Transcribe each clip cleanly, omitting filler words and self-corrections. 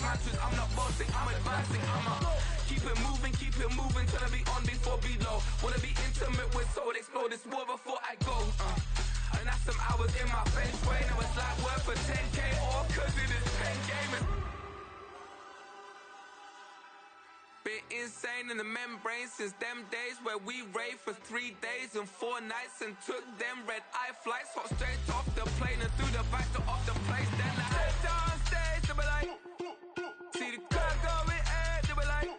mantras. I'm not bossing, I'm advancing. Keep it moving till I be on before below. Wanna be intimate with soul, explore this war before I go. And that's some hours in my bench way. Now it's like work for 10K or cause it is pen gaming. Been insane in the membrane since them days where we raved for 3 days and 4 nights and took them red-eye flights. Hot straight off the plane and through the back door of the place. Then I head down stage, they be like, see the crowd going air, they be like,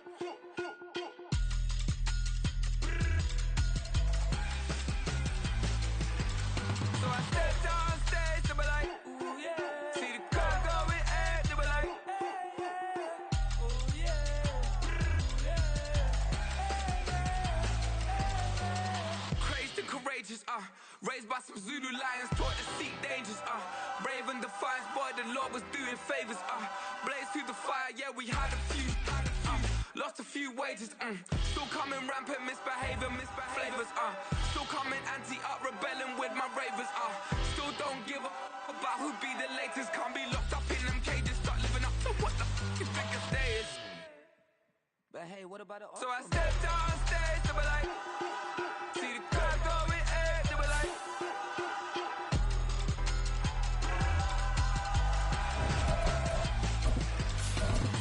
so I step down stage, they be like, ooh yeah. See the crowd going air, they be like, ooh yeah. Crazed and courageous, raised by some Zulu lions, taught to seek dangers, brave and defiant, boy, the Lord was doing favors, blaze through the fire, yeah, we had a few, lost a few wages, still coming rampant, misbehaving, flavors, still coming anti-up, rebelling with my ravers, still don't give a about who be the latest, can't be locked up in them cages, start living up to what the you think a day is. But hey, what about the so I stepped on stage, they be like, see the crowd going air, they be like,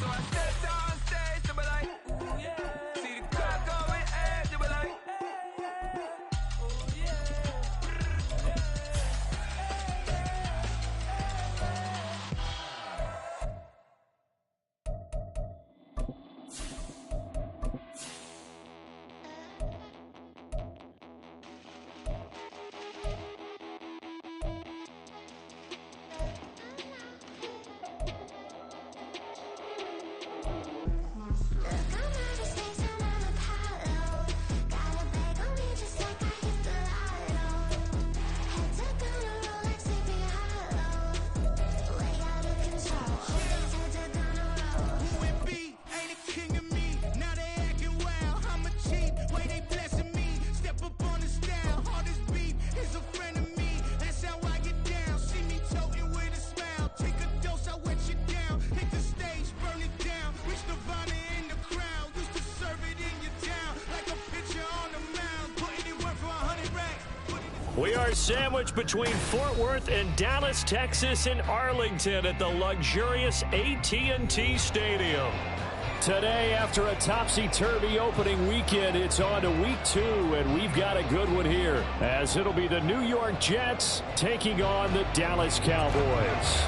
so I stepped on stage, they be like, ooh yeah. See the crowd going air, they be like, ooh yeah. We are sandwiched between Fort Worth and Dallas, Texas, and Arlington at the luxurious AT&T Stadium. Today, after a topsy-turvy opening weekend, it's on to week 2, and we've got a good one here, as it'll be the New York Jets taking on the Dallas Cowboys.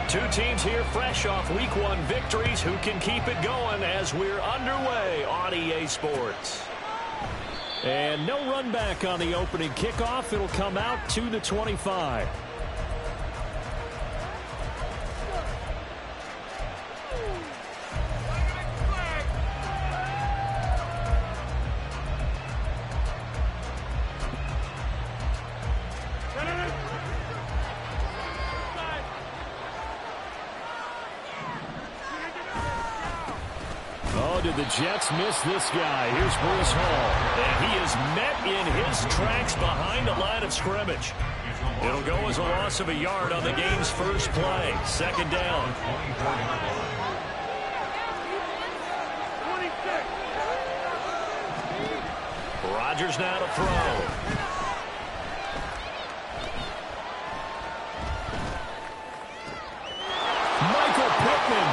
Two teams here fresh off week 1 victories. Who can keep it going as we're underway on EA Sports? And no run back on the opening kickoff. It'll come out to the 25. Did the Jets miss this guy? Here's Bruce Hall. And he is met in his tracks behind the line of scrimmage. It'll go as a loss of a yard on the game's first play. Second down. Rodgers now to throw. Michael Pittman.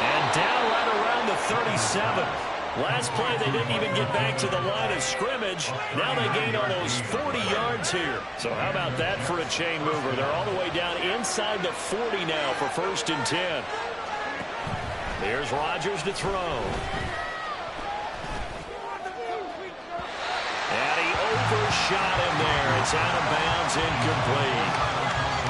And down right around the 37. Last play, they didn't even get back to the line of scrimmage. Now they gain almost 40 yards here. So how about that for a chain mover? They're all the way down inside the 40 now for 1st and 10. There's Rodgers to throw. And he overshot him there. It's out of bounds, incomplete.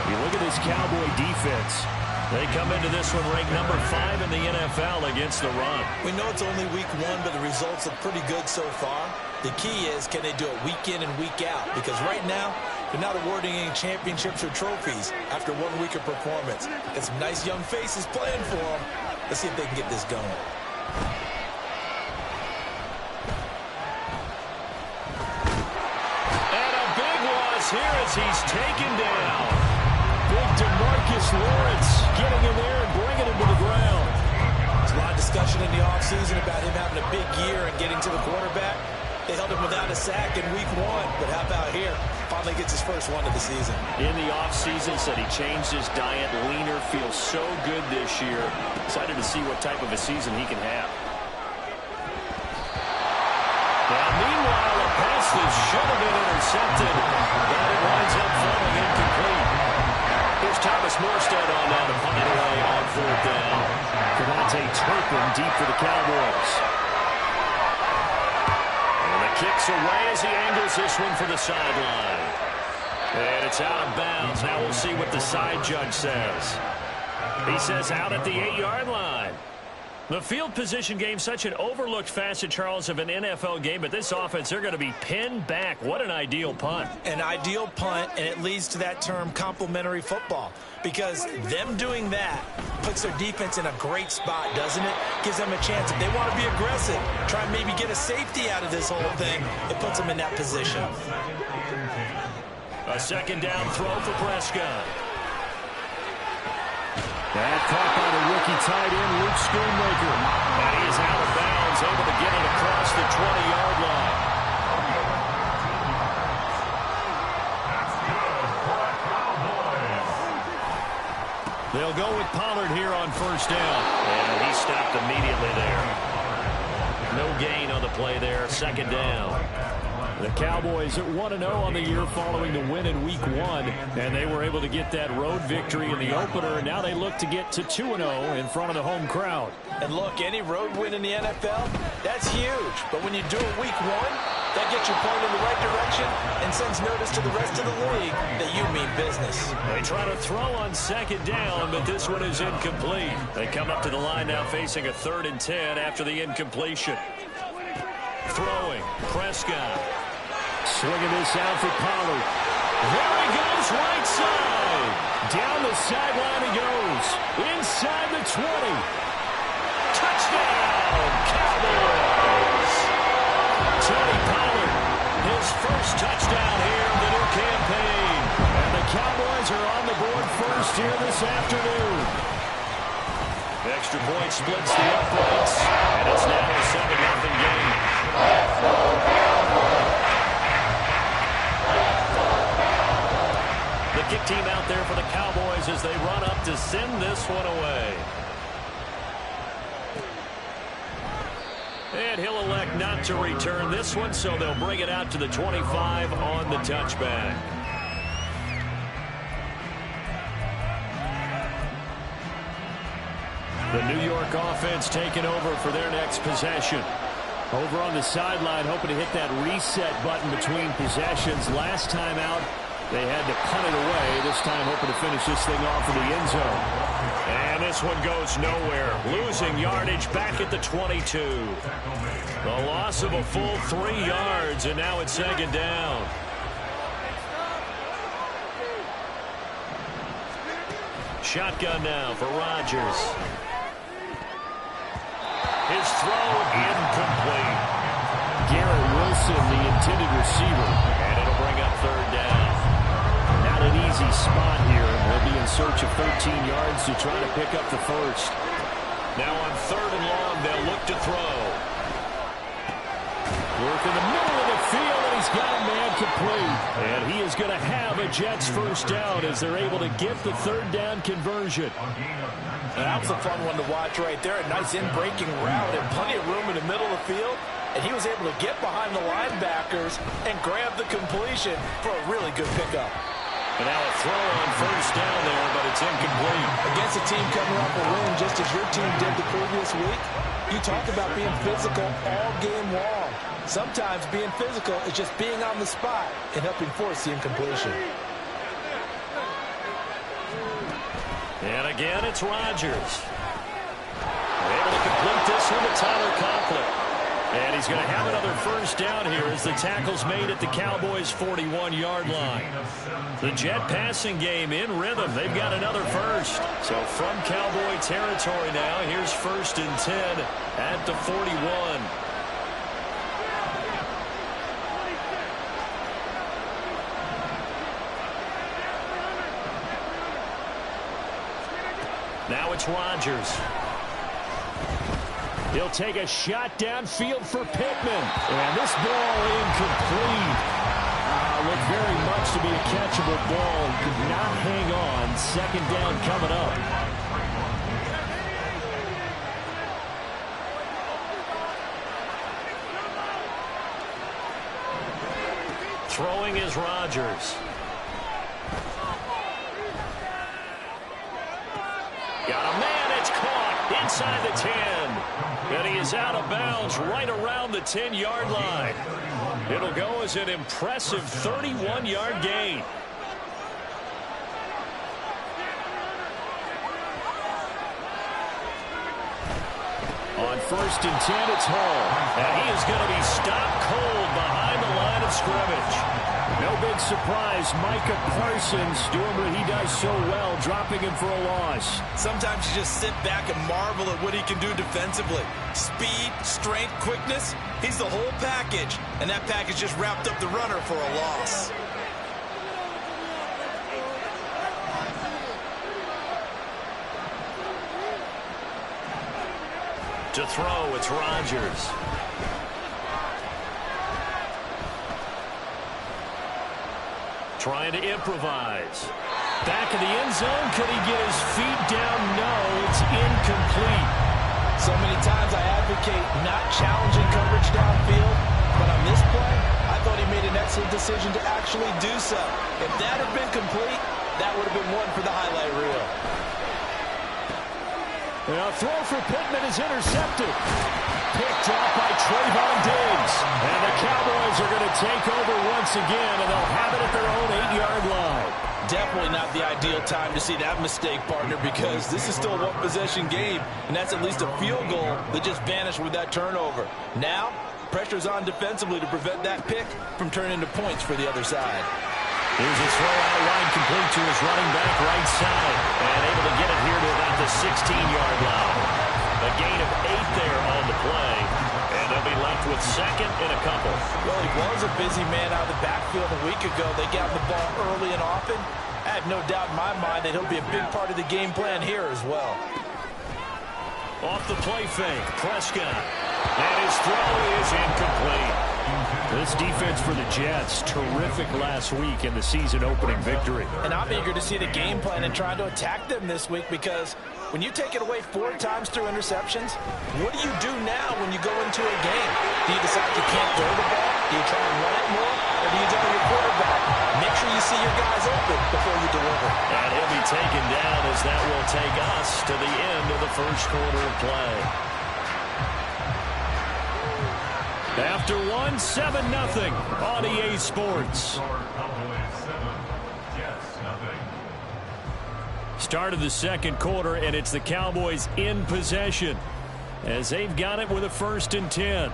You look at this Cowboy defense. They come into this one ranked number 5 in the NFL against the run. We know it's only week 1, but the results look pretty good so far. The key is, can they do it week in and week out? Because right now, they're not awarding any championships or trophies after 1 week of performance. Got some nice young faces playing for them. Let's see if they can get this going. And a big loss here as he's taken down. Big DeMarcus Lawrence getting in there and big year in getting to the quarterback. They held him without a sack in week 1, but how about here? Finally gets his first one of the season. In the offseason, said he changed his diet, leaner, feels so good this year. Excited to see what type of a season he can have. Now, meanwhile, a pass that should have been intercepted, but it winds up falling incomplete. Here's Thomas Morstead on now to punt it away on 4th down. Devontae Turpin deep for the Cowboys. Kicks away as he angles this one for the sideline. And it's out of bounds. Now we'll see what the side judge says. He says out at the 8-yard line. The field position game, such an overlooked facet, Charles, of an NFL game. But this offense, they're going to be pinned back. What an ideal punt. An ideal punt, and it leads to that term complementary football. Because them doing that puts their defense in a great spot, doesn't it? Gives them a chance. If they want to be aggressive, try and maybe get a safety out of this whole thing, it puts them in that position. A 2nd down throw for Prescott. That caught by the rookie tight end, Luke Schoonmaker. And he is out of bounds, able to get it across the 20-yard line. They'll go with Pollard here on 1st down. And he stopped immediately there. No gain on the play there, 2nd down. The Cowboys at 1-0 on the year following the win in Week 1, and they were able to get that road victory in the opener, and now they look to get to 2-0 in front of the home crowd. And look, any road win in the NFL, that's huge. But when you do it Week 1, that gets you pointed in the right direction and sends notice to the rest of the league that you mean business. They try to throw on 2nd down, but this one is incomplete. They come up to the line now facing a 3rd and 10 after the incompletion. Throwing, Prescott. Swinging this out for Pollard. There he goes, right side. Down the sideline he goes. Inside the 20. Touchdown, Cowboys. Tony Pollard, his first touchdown here in the new campaign. And the Cowboys are on the board first here this afternoon. Extra point splits the uprights, and it's now a 7-0 game. The kick team out there for the Cowboys as they run up to send this one away. And he'll elect not to return this one, so they'll bring it out to the 25 on the touchback. The New York offense taking over for their next possession. Over on the sideline, hoping to hit that reset button between possessions. Last time out, they had to punt it away. This time hoping to finish this thing off in the end zone. And this one goes nowhere. Losing yardage back at the 22. The loss of a full 3 yards, and now it's 2nd down. Shotgun now for Rodgers. His throw incomplete. Garrett Wilson, the intended receiver. And it'll bring up 3rd down. Not an easy spot here. They'll be in search of 13 yards to try to pick up the first. Now on 3rd and long, they'll look to throw. Work in the middle of the field, and he's got a man complete. And he is going to have a Jets first down as they're able to get the 3rd down conversion. And that was a fun one to watch right there. A nice in-breaking route and plenty of room in the middle of the field. And he was able to get behind the linebackers and grab the completion for a really good pickup. And now a throw on 1st down there, but it's incomplete. Against a team coming off a win just as your team did the previous week, you talk about being physical all game long. Sometimes being physical is just being on the spot and helping force the incompletion. And again, it's Rodgers. Able to complete this one to Tyler Conklin. And he's going to have another first down here as the tackle's made at the Cowboys' 41-yard line. The Jet passing game in rhythm. They've got another first. So from Cowboy territory now, here's 1st and 10 at the 41. Now it's Rodgers. He'll take a shot downfield for Pittman. And this ball incomplete. Looked very much to be a catchable ball. Could not hang on. Second down coming up. Throwing is Rodgers. Got a man, it's caught inside the 10. And he is out of bounds right around the 10-yard line. It'll go as an impressive 31-yard gain. On 1st and 10, it's Hall. And he is going to be stopped cold behind the line of scrimmage. No big surprise. Micah Parsons doing what he does so well, dropping him for a loss. Sometimes you just sit back and marvel at what he can do defensively. Speed, strength, quickness. He's the whole package. And that package just wrapped up the runner for a loss. To throw, it's Rodgers. Trying to improvise. Back of the end zone. Could he get his feet down? No, it's incomplete. So many times I advocate not challenging coverage downfield, but on this play, I thought he made an excellent decision to actually do so. If that had been complete, that would have been one for the highlight reel. A throw for Pittman is intercepted. Picked off by Trayvon Diggs. And the Cowboys are going to take over once again, and they'll have it at their own 8-yard line. Definitely not the ideal time to see that mistake, partner, because this is still a one-possession game, and that's at least a field goal that just vanished with that turnover. Now, pressure's on defensively to prevent that pick from turning into points for the other side. Here's a throw out wide, complete to his running back right side. And able to get it here to about the 16-yard line. A gain of 8 there on the play. And they'll be left with second and a couple. Well, he was a busy man out of the backfield a week ago. They got the ball early and often. I have no doubt in my mind that he'll be a big part of the game plan here as well. Off the play fake, Prescott. And his throw is incomplete. This defense for the Jets, terrific last week in the season-opening victory. And I'm eager to see the game plan and trying to attack them this week, because when you take it away 4 times through interceptions, what do you do now when you go into a game? Do you decide you can't throw the ball? Do you try and run it more? Or do you tell your quarterback, make sure you see your guys open before you deliver? And he'll be taken down as that will take us to the end of the first quarter of play. After 7-0 on EA Sports. Start of the second quarter, and it's the Cowboys in possession as they've got it with a 1st and 10.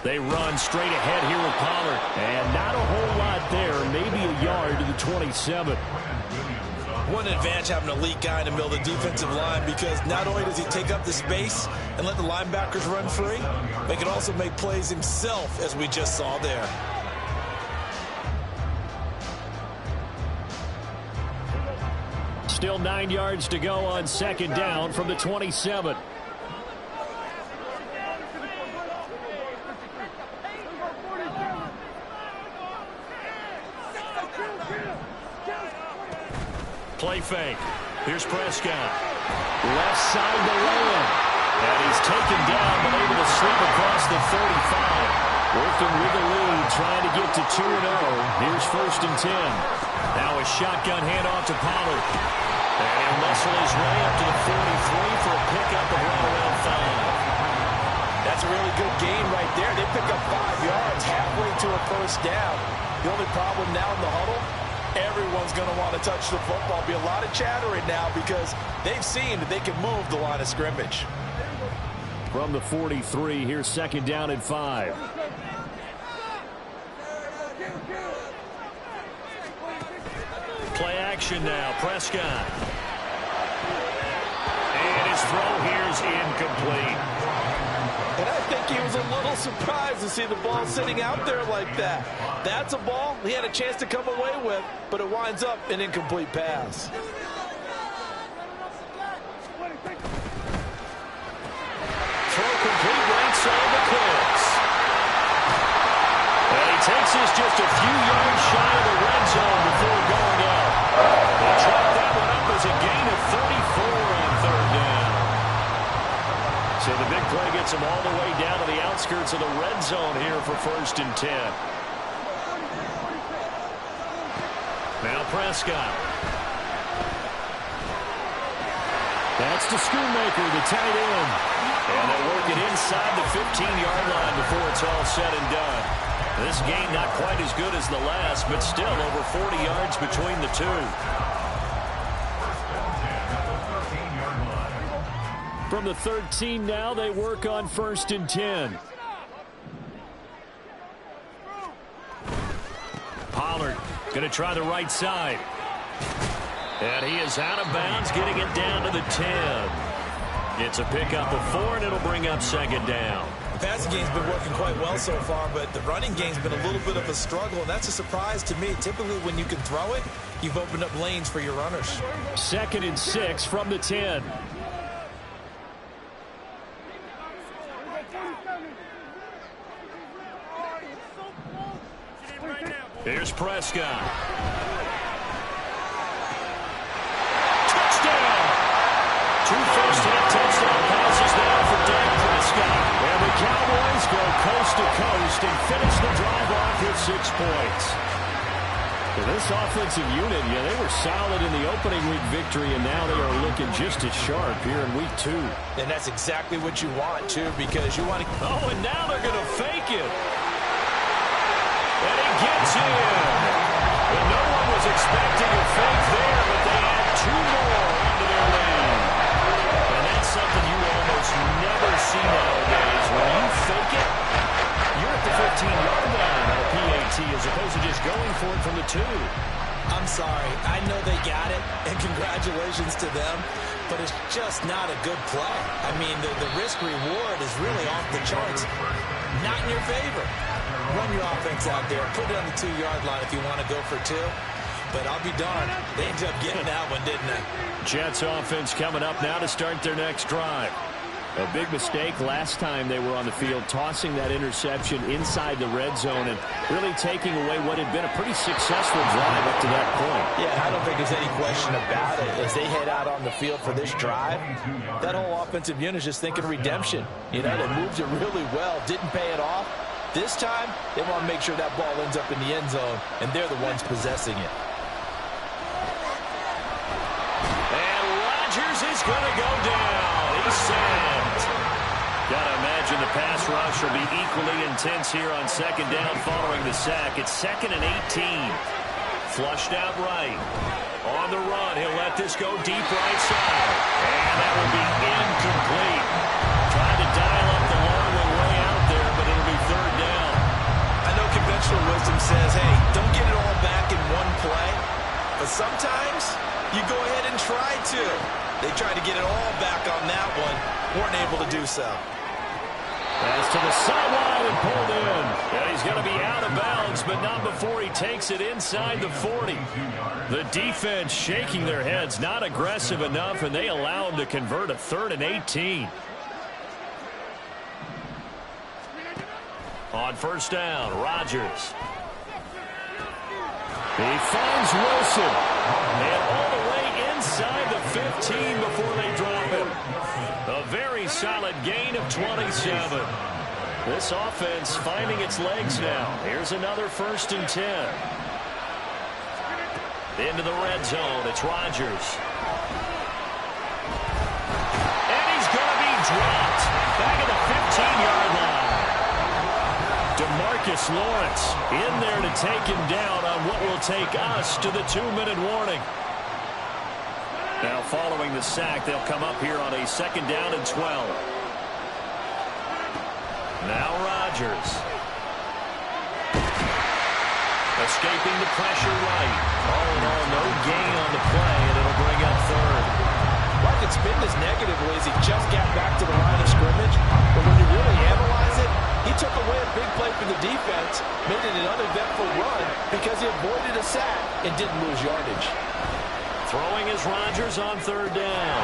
They run straight ahead here with Pollard. And not a whole lot there. Maybe a yard to the 27. One advantage having an elite guy in the middle of the defensive line, because not only does he take up the space and let the linebackers run free, but he can also make plays himself, as we just saw there. Still 9 yards to go on 2nd down from the 27. Play fake. Here's Prescott. Left side to Lamb. And he's taken down, but able to slip across the 35. Working with the lead, trying to get to 2-0. Here's 1st and 10. Now a shotgun handoff to Pollard. And he'll muscle his way up to the 43 for a pickup of right around 5. That's a really good gain right there. They pick up 5 yards halfway to a 1st down. The only problem now in the huddle, everyone's going to want to touch the football. Be a lot of chattering now because they've seen that they can move the line of scrimmage. From the 43, here's 2nd down and 5. Play action now, Prescott. And his throw here's incomplete. And I think he was a little surprised to see the ball sitting out there like that. That's a ball he had a chance to come away with, but it winds up an incomplete pass. Throw complete, right side of Cooks. And he takes us just a few yards shy of the red zone before going out. They track that one up as a gain of 34 on third down. So the big play gets him all the way down to the outskirts of the red zone here for 1st and 10. Now Prescott. That's to Schoonmaker, the tight end. And they work it inside the 15-yard line before it's all said and done. This game not quite as good as the last, but still over 40 yards between the two. From the 13 now, they work on 1st and 10. Pollard going to try the right side. And he is out of bounds, getting it down to the 10. It's a pickup of 4, and it'll bring up 2nd down. The passing game's been working quite well so far, but the running game's been a little bit of a struggle, and that's a surprise to me. Typically, when you can throw it, you've opened up lanes for your runners. 2nd and 6 from the 10. Here's Prescott. Touchdown! 2 first-half touchdown passes now for Dak Prescott. And the Cowboys go coast to coast and finish the drive off with 6 points. For this offensive unit, they were solid in the opening week victory, and now they are looking just as sharp here in week 2. And that's exactly what you want, too, because you want to... Oh, and now they're going to fake it. And he gets in. And no one was expecting a fake there, but they add 2 more into their lead. And that's something you almost never see nowadays. When you fake it, you're at the 15-yard line on a PAT as opposed to just going for it from the 2. I'm sorry. I know they got it, and congratulations to them, but it's just not a good play. I mean, the risk-reward is really off the charts. Not in your favor. Run your offense out there. Put it on the 2-yard line if you want to go for 2. But I'll be darned. They ended up getting that one, didn't they? Jets offense coming up now to start their next drive. A big mistake last time they were on the field, tossing that interception inside the red zone and really taking away what had been a pretty successful drive up to that point. Yeah, I don't think there's any question about it. As they head out on the field for this drive, that whole offensive unit is just thinking redemption. They moved it really well, didn't pay it off. This time, they want to make sure that ball ends up in the end zone, and they're the ones possessing it. And Rodgers is going to go down. He's sacked. Got to imagine the pass rush will be equally intense here on 2nd down following the sack. It's 2nd and 18. Flushed out right. On the run, he'll let this go deep right side. And that will be incomplete. Tried to dial up the long one way out there, but it'll be 3rd down. I know conventional wisdom says, hey, don't get it all back in one play. But sometimes you go ahead and try to. They tried to get it all back on that one. Weren't able to do so. Pass to the sideline and pulled in. And he's going to be out of bounds, but not before he takes it inside the 40. The defense shaking their heads, not aggressive enough, and they allow him to convert a 3rd and 18. On 1st down, Rodgers. He finds Wilson. And all the way inside the 15 before they drop him. A very solid gain of 27. This offense finding its legs now. Here's another 1st and 10. Into the red zone. It's Rodgers. And he's going to be dropped. Back at the 15-yard line. DeMarcus Lawrence in there to take him down on what will take us to the 2-minute warning. Now following the sack, they'll come up here on a 2nd down and 12. Now Rodgers. Escaping the pressure right. All in all, no gain on the play, and it'll bring up 3rd. Like can spin this negatively as he just got back to the line of scrimmage. But when you really analyze it, he took away a big play for the defense, made it an uneventful run because he avoided a sack and didn't lose yardage. Throwing is Rodgers on third down.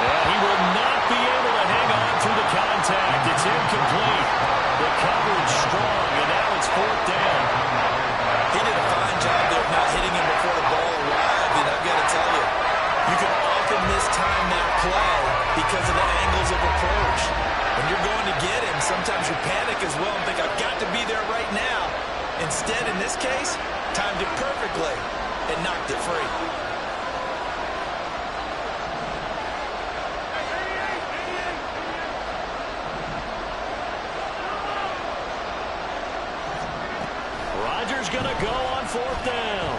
And he will not be able to hang on through the contact. It's incomplete. The coverage strong, and now it's fourth down. He did a fine job there of not hitting him before the ball arrived, and I've got to tell you, you can often mistime that play because of the angles of approach. When you're going to get him, sometimes you panic as well and think, I've got to be there right now. Instead, in this case, timed it perfectly and knocked it free. Rodgers going to go on fourth down.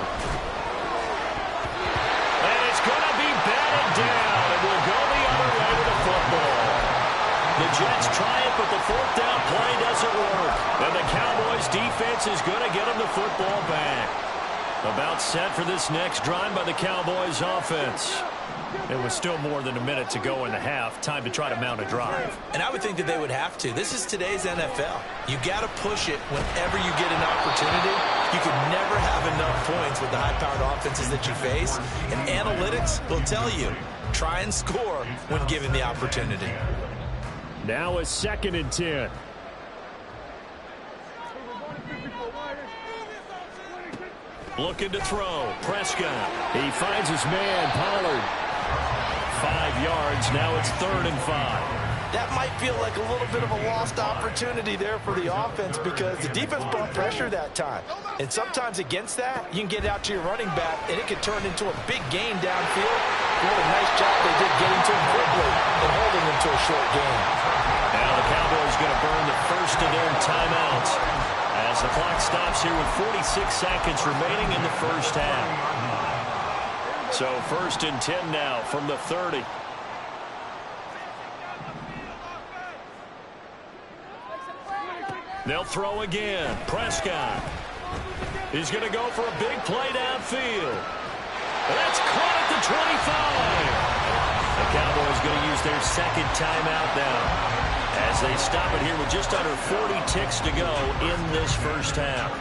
And it's going to be batted down. It will go the other way with the football. The Jets try it, but the fourth down play doesn't work. And the Cowboys defense is going to get them the football back. About set for this next drive by the Cowboys offense. It was still more than a minute to go in the half. Time to try to mount a drive. And I would think that they would have to. This is today's NFL. You got to push it whenever you get an opportunity. You can never have enough points with the high-powered offenses that you face. And analytics will tell you, try and score when given the opportunity. Now a 2nd and 10. Looking to throw. Prescott. He finds his man, Pollard. 5 yards. Now it's 3rd and 5. That might feel like a little bit of a lost opportunity there for the offense because the defense brought pressure that time. And sometimes against that, you can get it out to your running back, and it can turn into a big gain downfield. What a nice job they did getting to him quickly and holding him to a short gain. Now the Cowboys going to burn the first of their timeouts as the clock stops here with 46 seconds remaining in the first half. So 1st and 10 now from the 30. They'll throw again. Prescott. He's going to go for a big play downfield. That's caught at the 25. The Cowboys going to use their 2nd timeout now as they stop it here with just under 40 ticks to go in this first half.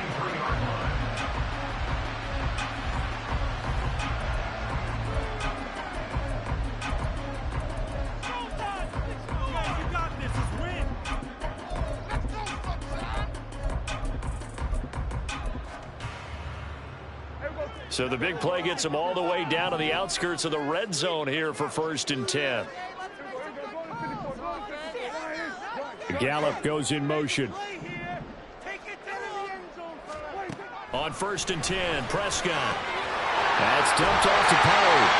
So the big play gets them all the way down to the outskirts of the red zone here for 1st and 10. Gallup goes in motion. On 1st and 10, Prescott. That's dumped off to Pollard.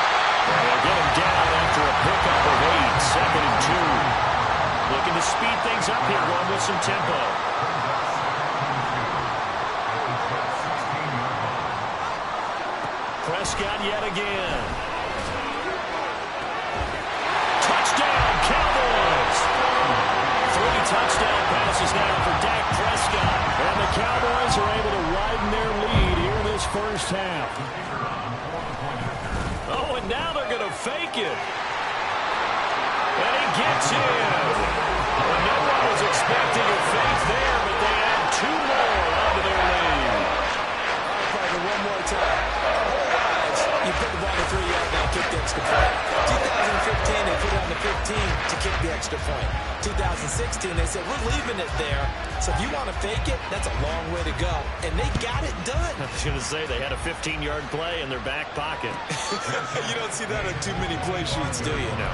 They'll get him down after a pickup of 8, 2nd and 2. Looking to speed things up here, going with some tempo. Prescott yet again. Touchdown, Cowboys! 3 touchdown passes now for Dak Prescott. And the Cowboys are able to widen their lead here in this first half. Oh, and now they're going to fake it. And he gets in. Well, no one was expecting a fake there, but they add 2 more onto their lead. Probably one more time. You put the ball on the 3-yard line, kick the extra point. 2015, they put it on the 15 to kick the extra point. 2016, they said, we're leaving it there. So if you want to fake it, that's a long way to go. And they got it done. I was going to say, they had a 15-yard play in their back pocket. You don't see that on too many play sheets, do you? No.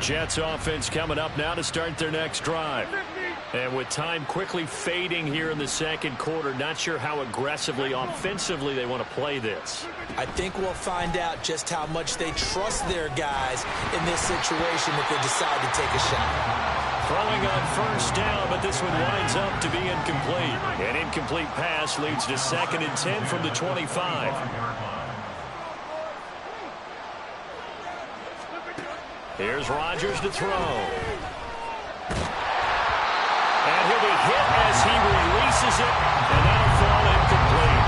Jets offense coming up now to start their next drive. And with time quickly fading here in the second quarter, not sure how aggressively, offensively they want to play this. I think we'll find out just how much they trust their guys in this situation if they decide to take a shot. Throwing on first down, but this one winds up to be incomplete. An incomplete pass leads to 2nd and 10 from the 25. Here's Rodgers to throw. And he'll be hit as he releases it, and that'll fall incomplete.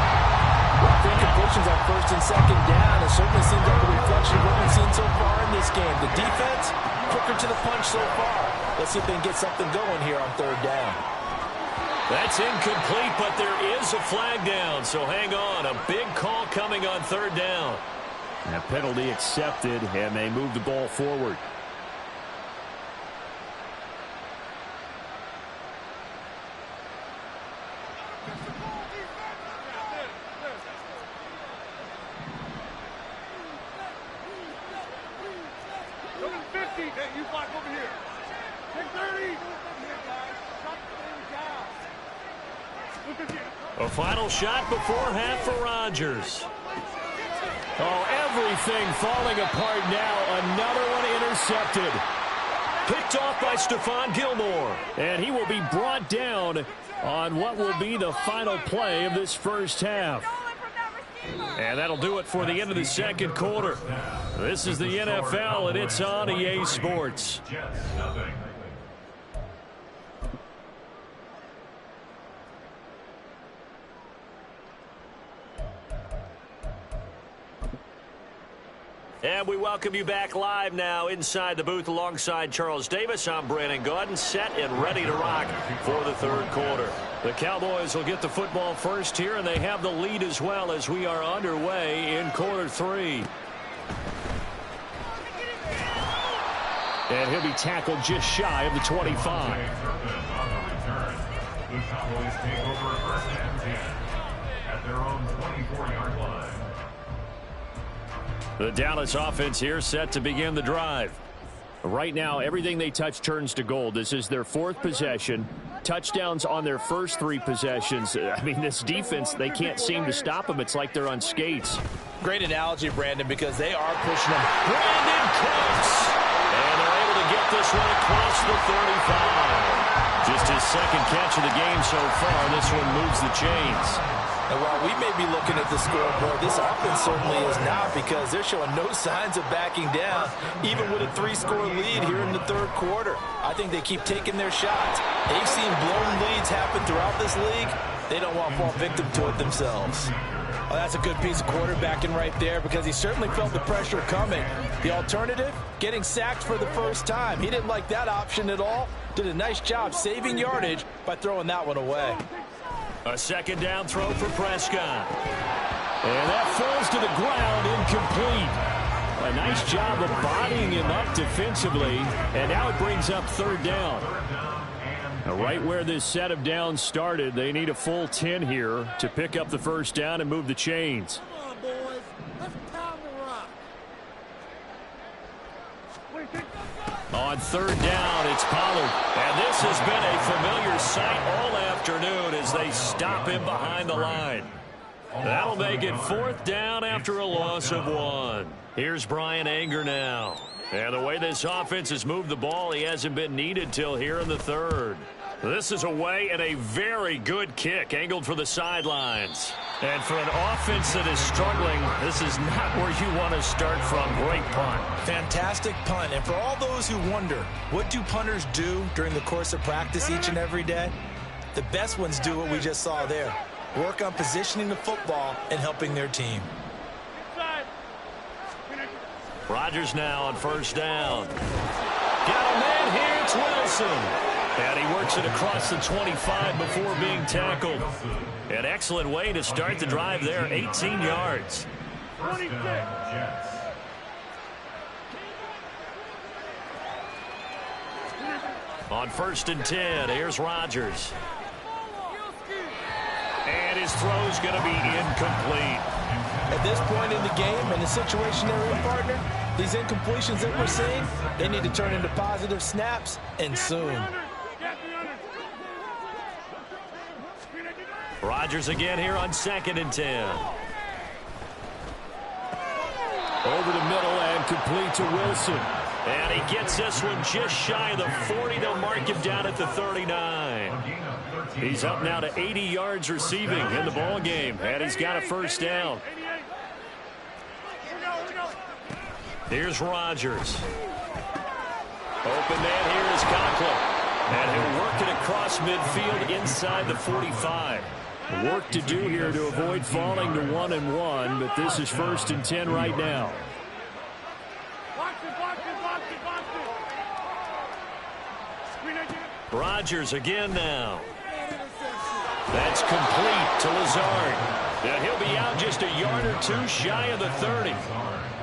second down. It certainly seems like a reflection of what we've seen so far in this game. The defense, quicker to the punch so far. Let's see if they can get something going here on third down. That's incomplete, but there is a flag down, so hang on. A big call coming on third down. That penalty accepted, and they move the ball forward. A final shot before half for Rodgers. Oh, everything falling apart now. Another one intercepted. Picked off by Stephon Gilmore. And he will be brought down on what will be the final play of this first half. And that'll do it for the end of the second quarter. This is the NFL, and it's on EA Sports. And we welcome you back live now inside the booth alongside Charles Davis. I'm Brandon Gaudin, set and ready to rock for the third quarter. The Cowboys will get the football first here, and they have the lead as well as we are underway in quarter three. And he'll be tackled just shy of the 25. The Cowboys take over first and 10 at their own 24-yard line. The Dallas offense here set to begin the drive. Right now, everything they touch turns to gold. This is their fourth possession. Touchdowns on their first three possessions. I mean, this defense, they can't seem to stop them. It's like they're on skates. Great analogy, Brandon, because they are pushing them. Brandon Cooks! And they're able to get this one across the 35. Just his second catch of the game so far. This one moves the chains. And while we may be looking at the scoreboard, this offense certainly is not, because they're showing no signs of backing down, even with a 3-score lead here in the third quarter. I think they keep taking their shots. They've seen blown leads happen throughout this league. They don't want to fall victim to it themselves. Well, that's a good piece of quarterbacking right there, because he certainly felt the pressure coming. The alternative, getting sacked for the first time. He didn't like that option at all. Did a nice job saving yardage by throwing that one away. A second down throw for Prescott. And that falls to the ground, incomplete. A nice job of bodying him up defensively. And now it brings up third down. Now, right where this set of downs started, they need a full 10 here to pick up the first down and move the chains. Come on, boys. Let's pound the rock. On third down, it's Pollard. And this has been a familiar sight all afternoon as they stop him behind the line. That'll make it fourth down after a loss of 1. Here's Brian Anger now. And the way this offense has moved the ball, he hasn't been needed till here in the third. This is away and a very good kick angled for the sidelines. And for an offense that is struggling, this is not where you want to start from. Great punt. Fantastic punt. And for all those who wonder, what do punters do during the course of practice each and every day? The best ones do what we just saw there. Work on positioning the football and helping their team. Rodgers now on first down. Got a man here, it's Wilson. And he works it across the 25 before being tackled. An excellent way to start the drive there, 18 yards. On first and 10, here's Rodgers. And his throw's going to be incomplete. At this point in the game and the situation they're in, partner, these incompletions that we're seeing, they need to turn into positive snaps, and soon. Rodgers again here on second and 10. Over the middle and complete to Wilson. And he gets this one just shy of the 40. They'll mark him down at the 39. He's up now to 80 yards receiving in the ball game, and he's got a first down. Here's Rodgers. Open man here is Conklin. And he'll work it across midfield inside the 45. Work to do here to avoid falling to 1-1, but this is 1st and 10 right now. Rodgers again now. That's complete to Lazard. Yeah, he'll be out just a yard or two shy of the 30.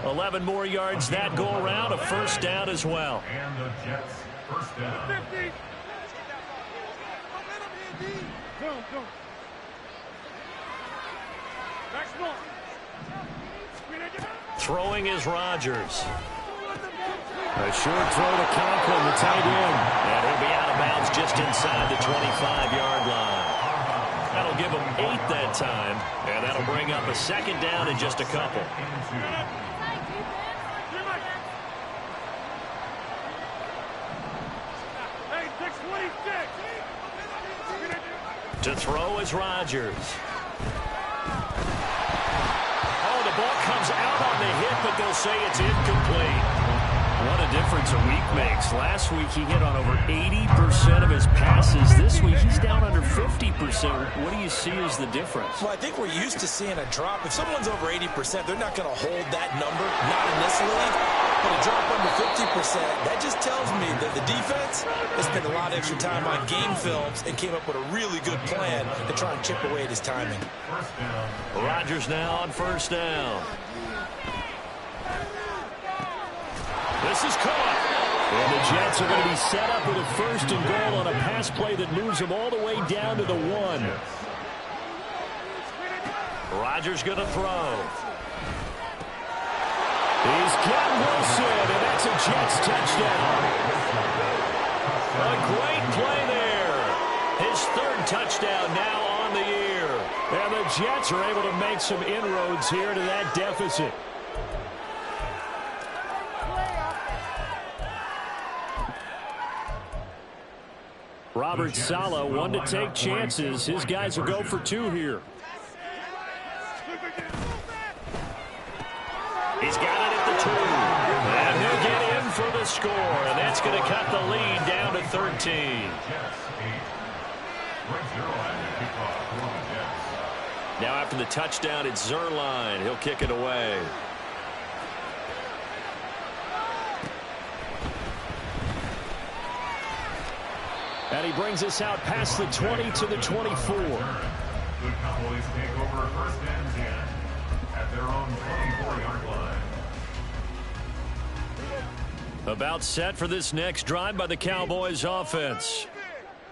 11 more yards that go around, a first down as well. And the Jets first down. Throwing is Rodgers. A short throw to Conklin, the tight end. And he'll be out of bounds just inside the 25-yard line. That'll give him 8 that time, and that'll bring up a second down in just a couple. To throw is Rodgers. Oh, the ball comes out on the hit, but they'll say it's incomplete. What a difference a week makes. Last week he hit on over 80% of his passes. This week he's down under 50%. What do you see as the difference? Well, I think we're used to seeing a drop. If someone's over 80%, they're not going to hold that number, not in this league. But a drop under 50%, that just tells me that the defense has spent a lot of extra time on game films and came up with a really good plan to try and chip away at his timing. Rodgers now on first down. This is caught. And the Jets are going to be set up with a 1st and goal on a pass play that moves them all the way down to the 1. Rodgers going to throw. He's got Wilson, and that's a Jets touchdown. A great play there. His 3rd touchdown now on the year. And the Jets are able to make some inroads here to that deficit. Robert Saleh, one to take chances. His guys will go for 2 here. He's got it at the 2. And he'll get in for the score. And that's going to cut the lead down to 13. Now after the touchdown, it's Zuerlein. He'll kick it away. And he brings us out past the 20 to the 24. The Cowboys take over 1st and 10 at their own 24-yard line. About set for this next drive by the Cowboys offense.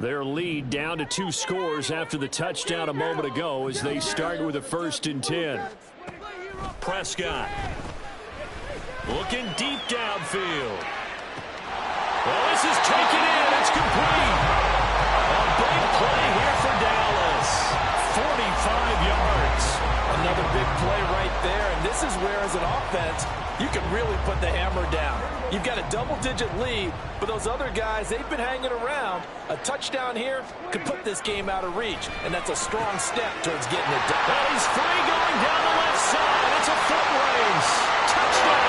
Their lead down to 2 scores after the touchdown a moment ago as they start with a 1st and 10. Prescott looking deep downfield. Well, this is taken in. It's complete. A big play here for Dallas. 45 yards. Another big play right there, and this is where, as an offense, you can really put the hammer down. You've got a double-digit lead, but those other guys, they've been hanging around. A touchdown here could put this game out of reach, and that's a strong step towards getting it done. Well, he's free going down the left side. It's a foot race. Touchdown,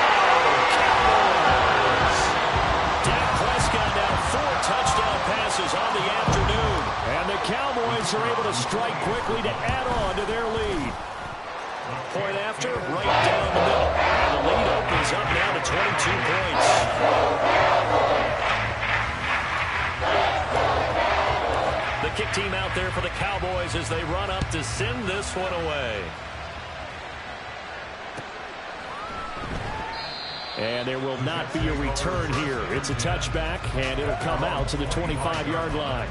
Cowboys. Dak Prescott now 4 touchdown passes on the afternoon. And the Cowboys are able to strike quickly to add on to their lead. Point after, right down the middle. And the lead opens up now to 22 points. The kick team out there for the Cowboys as they run up to send this one away. And there will not be a return here. It's a touchback, and it'll come out to the 25-yard line.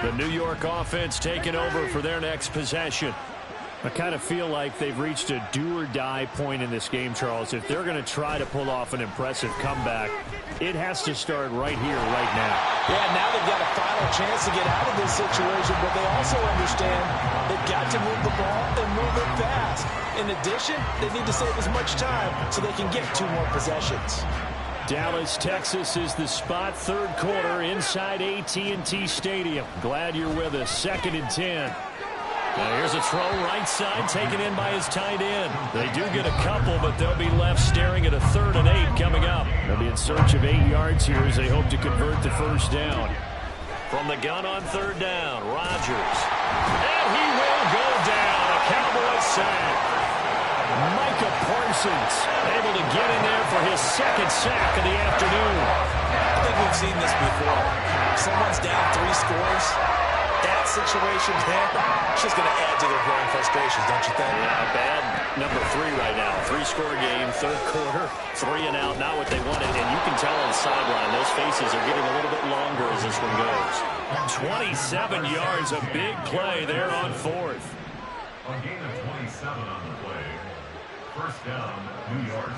The New York offense taking over for their next possession. I kind of feel like they've reached a do-or-die point in this game, Charles. If they're going to try to pull off an impressive comeback, it has to start right here, right now. Yeah, now they've got a final chance to get out of this situation, but they also understand they've got to move the ball and move it fast. In addition, they need to save as much time so they can get 2 more possessions. Dallas, Texas is the spot, 3rd quarter inside AT&T Stadium. Glad you're with us. 2nd and 10. Now here's a throw right side taken in by his tight end. They do get a couple, but they'll be left staring at a 3rd and 8 coming up. They'll be in search of 8 yards here as they hope to convert the first down. From the gun on 3rd down, Rodgers. And he will go down. A Cowboy sack. Micah Parsons able to get in there for his 2nd sack of the afternoon. I think we've seen this before. Someone's down 3 scores. That situation there, it's just going to add to their growing frustrations, don't you think? Yeah, bad number 3 right now. 3-score game, 3rd quarter, 3 and out, not what they wanted. And you can tell on the sideline, those faces are getting a little bit longer as this one goes. 27 yards, a big play there on 4th. A gain of 27 on the play. First down, New York.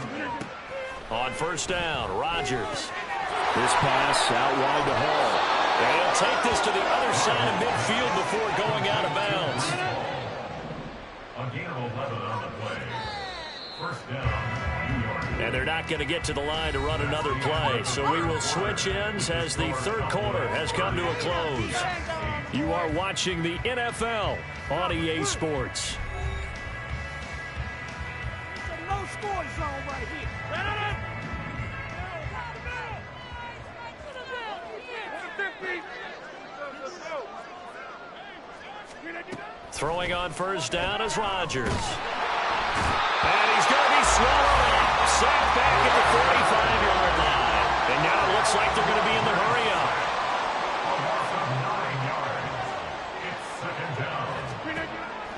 On 1st down, Rodgers. This pass out wide to Hall. And he'll take this to the other side of midfield before going out of bounds. A gain of 11 on the play. First down, New York. And they're not going to get to the line to run another play. So we will switch ends as the 3rd quarter has come to a close. You are watching the NFL on EA Sports. It's a no-score zone right here. Throwing on 1st down is Rodgers. And he's going to be swallowed up. Sacked back at the 45-yard line. And now it looks like they're going to be in the hurry-up.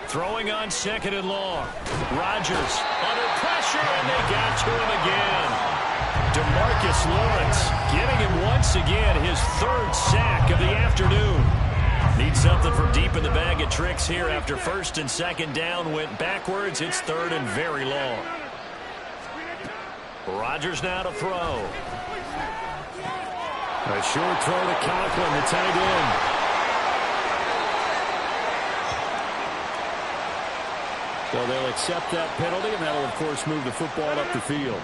Throwing on 2nd and long. Rodgers under pressure, and they got to him again. DeMarcus Lawrence getting him once again his 3rd sack of the afternoon. Need something from deep in the bag of tricks here after 1st and 2nd down went backwards. It's 3rd and very long. Rodgers now to throw. A short throw to Conklin, the tight end. So they'll accept that penalty, and that'll, of course, move the football up the field.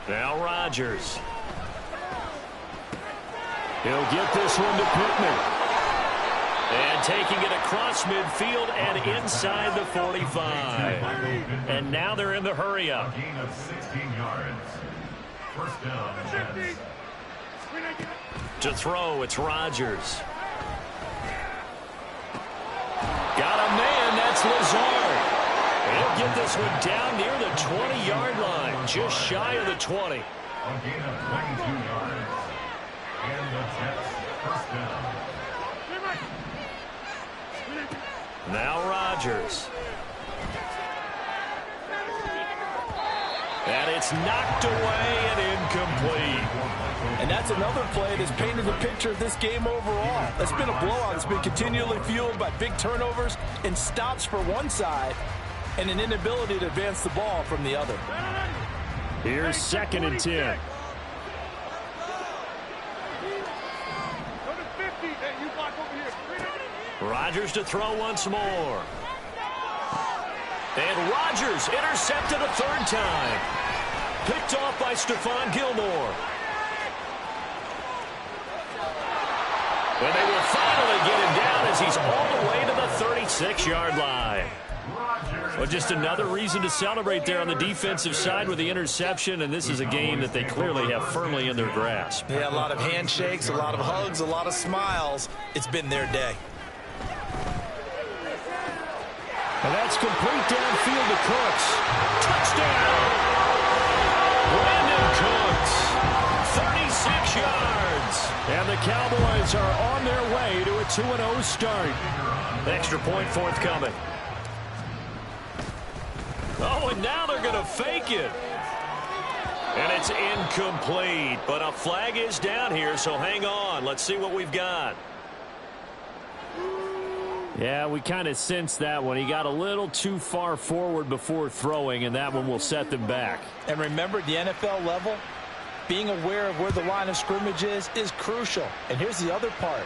Now Rodgers. He'll get this one to Pittman. And taking it across midfield and inside the 45. And now they're in the hurry-up. A gain of 16 yards. First down, Jets. To throw, it's Rodgers. Got a man, that's Lazard. He'll get this one down near the 20-yard line, just shy of the 20. A gain of 22 yards. And the Jets, first down. Now Rodgers. And it's knocked away and incomplete. And that's another play that's painted the picture of this game overall. It's been a blowout. It's been continually fueled by big turnovers and stops for one side and an inability to advance the ball from the other. Here's 2nd and 10. Rodgers to throw once more. And Rodgers intercepted a 3rd time. Picked off by Stephon Gilmore. And they will finally get him down as he's all the way to the 36-yard line. Well, just another reason to celebrate there on the defensive side with the interception, and this is a game that they clearly have firmly in their grasp. Yeah, a lot of handshakes, a lot of hugs, a lot of smiles. It's been their day. And that's complete downfield to Cooks. Touchdown! Brandon Cooks, 36 yards. And the Cowboys are on their way to a 2-0 start. Extra point forthcoming. Oh, and now they're going to fake it. And it's incomplete, but a flag is down here, so hang on. Let's see what we've got. Yeah, we kind of sensed that one. He got a little too far forward before throwing, and that one will set them back. And remember, at the NFL level, being aware of where the line of scrimmage is crucial. And here's the other part.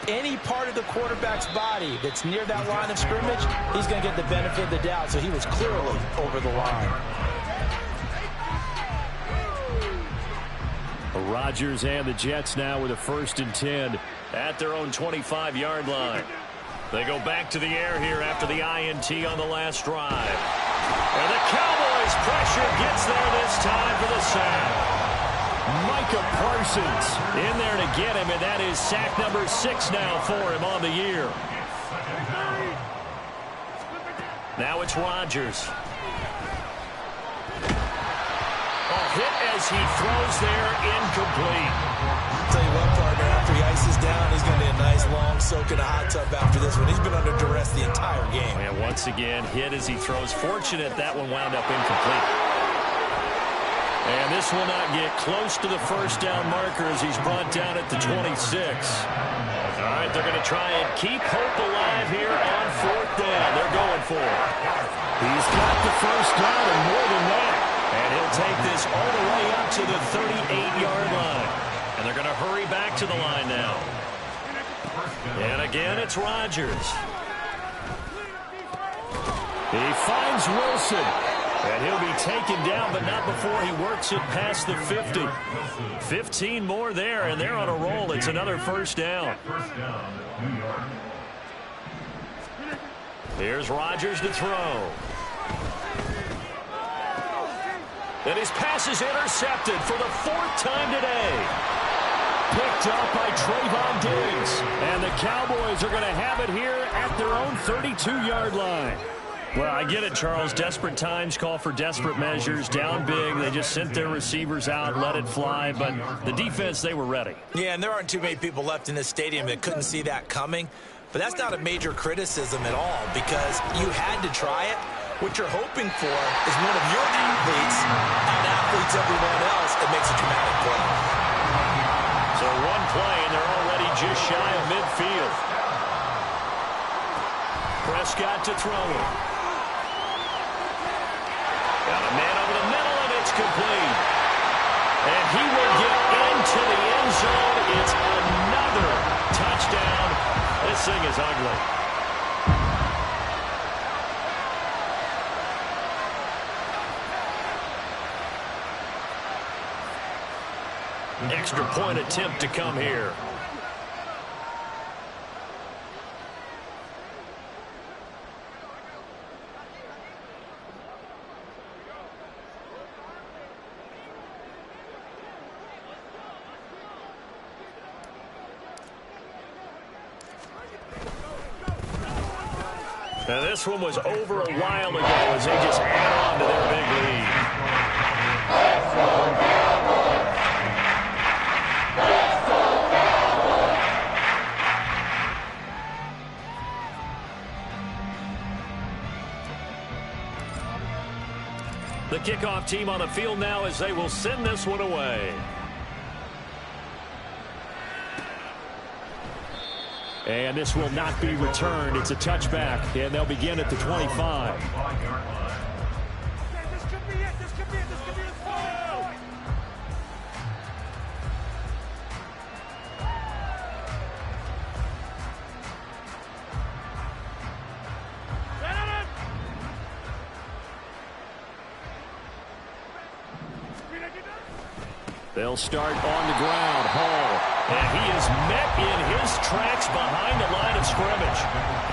Any part of the quarterback's body that's near that line of scrimmage, he's going to get the benefit of the doubt. So he was clearly over the line. Rodgers and the Jets now with a 1st and 10 at their own 25-yard line. They go back to the air here after the INT on the last drive. And the Cowboys' pressure gets there this time for the sack. Micah Parsons in there to get him, and that is sack number 6 now for him on the year. Now it's Rodgers. Hit as he throws there, incomplete. I'll tell you what, partner, after he ices down, he's going to be a nice long soak in a hot tub after this one. He's been under duress the entire game. And once again, hit as he throws. Fortunate that one wound up incomplete. And this will not get close to the first down marker as he's brought down at the 26. All right, they're going to try and keep hope alive here on 4th down. They're going for it. He's got the first down and more than that. And he'll take this all the way up to the 38-yard line. And they're going to hurry back to the line now. And again, it's Rodgers. He finds Wilson. And he'll be taken down, but not before he works it past the 50. 15 more there, and they're on a roll. It's another first down. Here's Rodgers to throw. And his pass is intercepted for the 4th time today. Picked up by Trayvon Diggs. And the Cowboys are going to have it here at their own 32-yard line. Well, I get it, Charles. Desperate times call for desperate measures. Down big. They just sent their receivers out, let it fly. But the defense, they were ready. Yeah, and there aren't too mmany people left in this stadium that couldn't see that coming. But that's not a major criticism at all because you had to try it. What you're hoping for is one of your athletes out-athletes everyone else that makes a dramatic play. So one play, and they're already just shy of midfield. Prescott to throw it. Got a man over the middle, and it's complete. And he will get into the end zone. It's another touchdown. This thing is ugly. Extra point attempt to come here. Now this one was over a while ago as they just add on to their big lead. The kickoff team on the field now as they will send this one away. And this will not be returned. It's a touchback, and they'll begin at the 25. This could be it. This could be it. This could be the final. They'll start on the ground. Hall. And he is met in his tracks behind the line of scrimmage.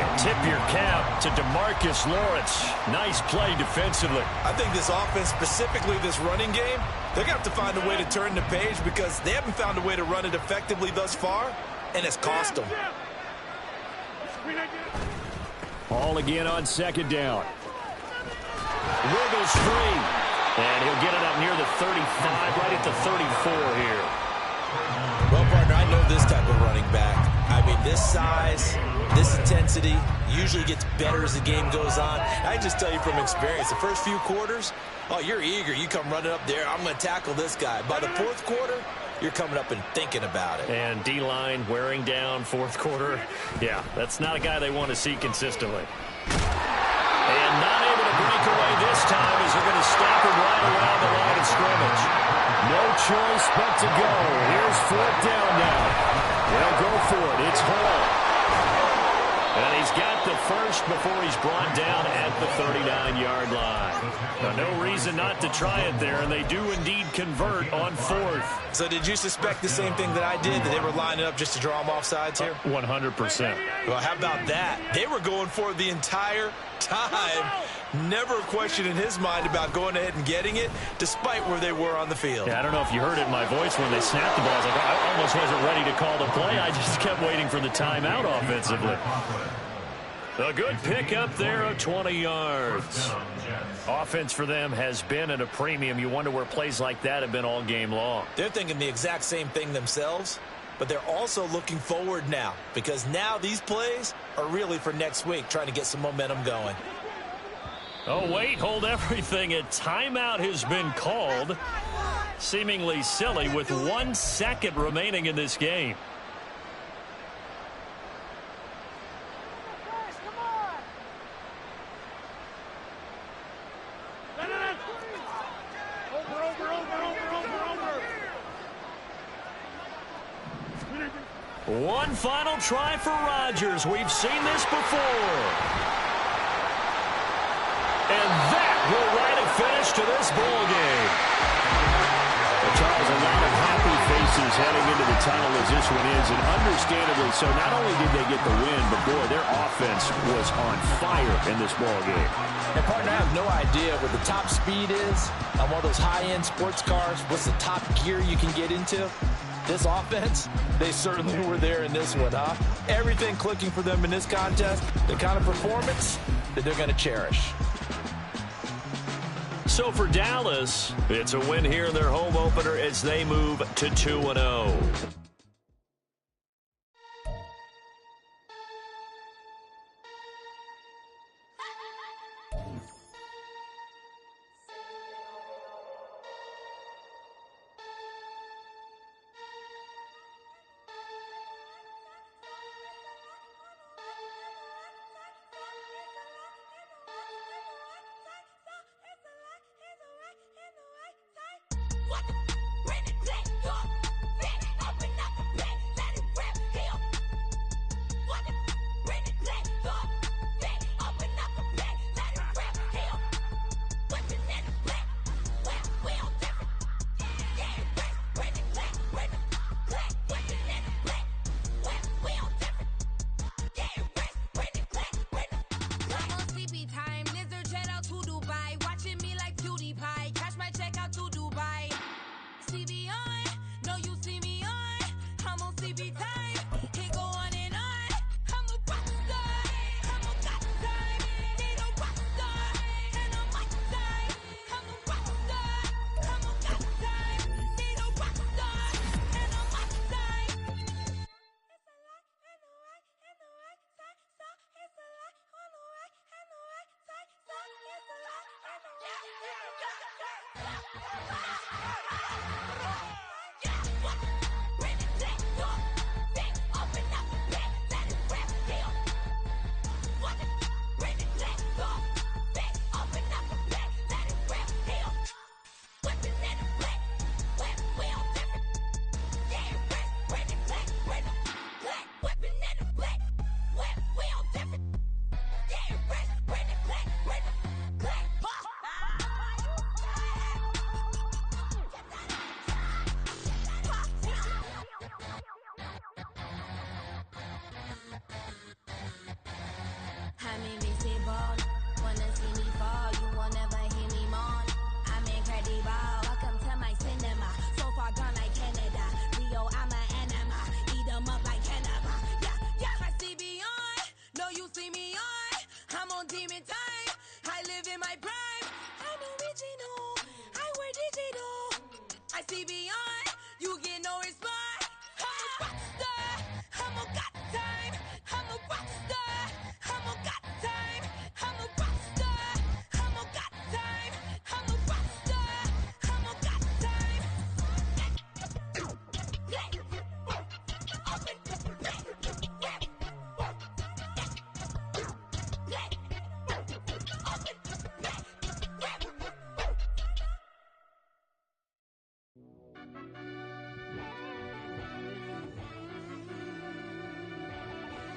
And tip your cap to DeMarcus Lawrence. Nice play defensively. I think this offense, specifically this running game, they're going to have to find a way to turn the page because they haven't found a way to run it effectively thus far, and it's cost them. Hall again on 2nd down. Wiggles free. And he'll get it up near the 35, right at the 34 here. Well, partner, I know this type of running back. I mean, this size, this intensity usually gets better as the game goes on. I just tell you from experience, the first few quarters, oh, you're eager. You come running up there, I'm going to tackle this guy. By the 4th quarter, you're coming up and thinking about it. And D-line wearing down 4th quarter. Yeah, that's not a guy they want to see consistently. And not able to break away this time as they're going to stop him right around the line of scrimmage. No choice but to go. Here's 4th down now. They'll go for it. It's Hall. And he's got the first before he's brought down at the 39-yard line. Now, no reason not to try it there, and they do indeed convert on fourth. So did you suspect the same thing that I did, that they were lining up just to draw them off sides here? 100%. Well, how about that? They were going for it the entire time. Never a question in his mind about going ahead and getting it, despite where they were on the field. Yeah, I don't know if you heard it in my voice when they snapped the ball. I almost wasn't ready to call the play. I just kept waiting for the timeout offensively. A good pick up there of 20 yards. Offense for them has been at a premium. You wonder where plays like that have been all game long. They're thinking the exact same thing themselves, but they're also looking forward now, because now these plays are really for next week, trying to get some momentum going. Oh, wait, hold everything. A timeout has been called. Seemingly silly with 1 second remaining in this game. One final try for Rodgers. We've seen this before. And that will write a finish to this ball game. Well, Charles, a lot of happy faces heading into the tunnel as this one is, and understandably so. Not only did they get the win, but boy, their offense was on fire in this ball game. And partner, I have no idea what the top speed is on one of those high-end sports cars. What's the top gear you can get into? This offense, they certainly were there in this one, huh? Everything clicking for them in this contest, the kind of performance that they're going to cherish. So for Dallas, it's a win here in their home opener as they move to 2-0.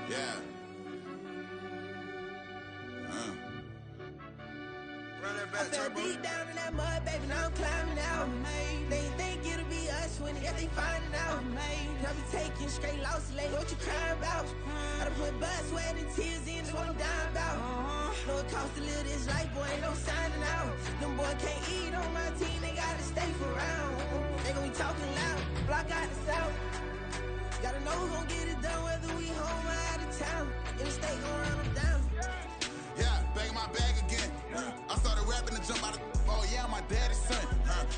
Yeah. I fell deep down in that mud, baby, now I'm climbing out. They think it'll be us when they finding out. I be taking straight losses, like what you crying about? I done put blood, sweat, and tears in, that's what I'm dying about. Know it costs to live this life, boy, ain't no signing out. Them boys can't eat on my team, they gotta stay for round. They gon' be talking loud, block out the south. Gotta know who gon' get it done, whether we home or out of town. In the state gon' run them down. Yeah, back in my bag again. I started rapping to jump out of, oh yeah, my daddy's son.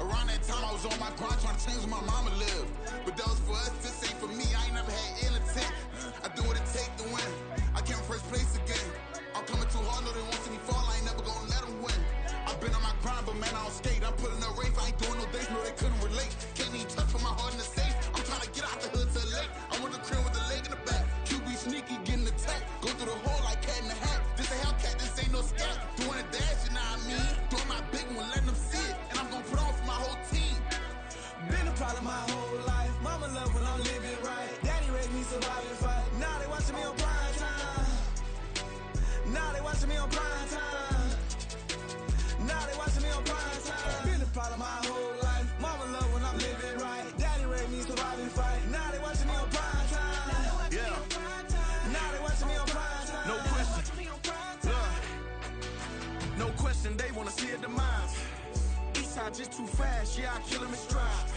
Around that time I was on my grind trying to change where my mama lived. But that was for us, this ain't for me, I ain't never had ill intent. I do what it take to win, I came first place again. I'm coming too hard, no they won't see me fall, I ain't never gonna let them win. I've been on my grind, but man I don't skate, I'm putting up race, I ain't doing no days, no they couldn't relate. Can't even touch for my heart in the safe, I'm trying to get out the hood to the lake. I want the crib with the leg in the back, QB sneaky, getting attacked. Go through the hole like cat in the hat, this a Hellcat, this ain't no scat. Doing a dash, you know what I mean? Doing my big one, letting them see it, and I'm gonna put on for my whole team. Been a problem my whole life, mama love when I'm living right. Daddy raised me survive and fight, now they watching me on prime time. Now they watching me on prime time. Now they watching me on prime time. Been a problem my whole life, mama love when I'm living right. Daddy raised me survive and fight, now they watching me on prime time. Yeah. Now they watching me on prime time. No question. No question, they wanna see a demise. Eastside just too fast, yeah, I kill them in stride.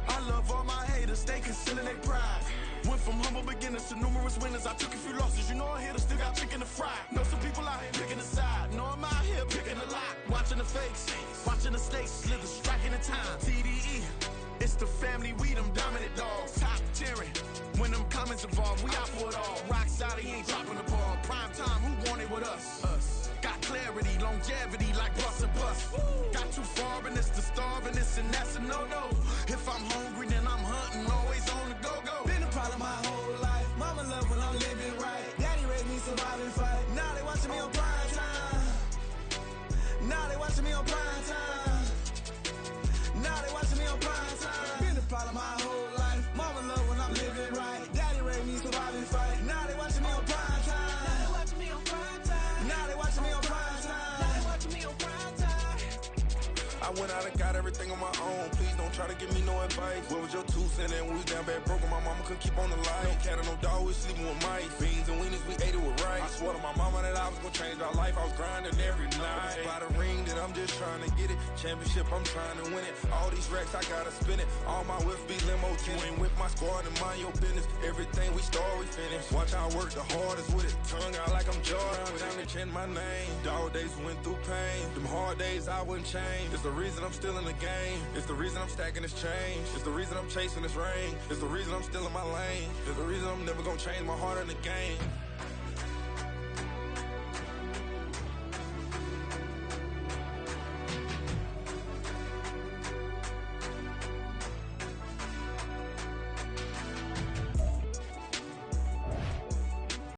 I love all my haters, they concealing their pride. Went from humble beginners to numerous winners. I took a few losses, you know I hitter, still got chicken to fry. Know some people out here picking a side, know I'm out here picking a lot. Watching the fakes, watching the stakes, slither, striking the time. TDE, it's the family, we them dominant dogs. Top tiering, when them comments involved, we out for it all. Rock solid, he ain't dropping the ball. Prime time, who want it with us? Us. Got clarity, longevity, like bus and bus. Got too far in this to starve in this, and that's a no-no. If I'm hungry, then I'm hunting, always on the go-go. Been a problem my whole life, mama love when I'm living right. Daddy raised me survive and fight, now they watching me on prime time. Now they watching me on prime time. Now they watching me on prime time. Been a problem my whole life, mama love when I'm living right. Daddy raised me survive and fight, now they watching me on prime time. Now they watching me on prime time. Now they watching me on prime time. Now they watching me on prime time. I went out and got everything on my own. Please don't try to give me no advice. What was your 2 cents and we was down bad broke and my mama couldn't keep on the light. No cat or no dog, we sleeping with mice. Beans and weenies, we ate it with rice. I swore to my mama that I was gonna change our life. I was grinding every night. By the ring that I'm just trying to get it. Championship, I'm trying to win it. All these racks, I gotta spin it. All my whips be limo. You ain't with my squad and mind your business. Everything we start, we finish. Watch how I work the hardest with it. Tongue out like I'm Jordan. Down and change my name. Dog days went through pain. Them hard days I wouldn't change. It's the reason I'm still in the game. It's the reason I'm stacking this change. It's the reason I'm chasing this ring. It's the reason I'm still in my lane. It's the reason I'm never gonna change my heart in the game.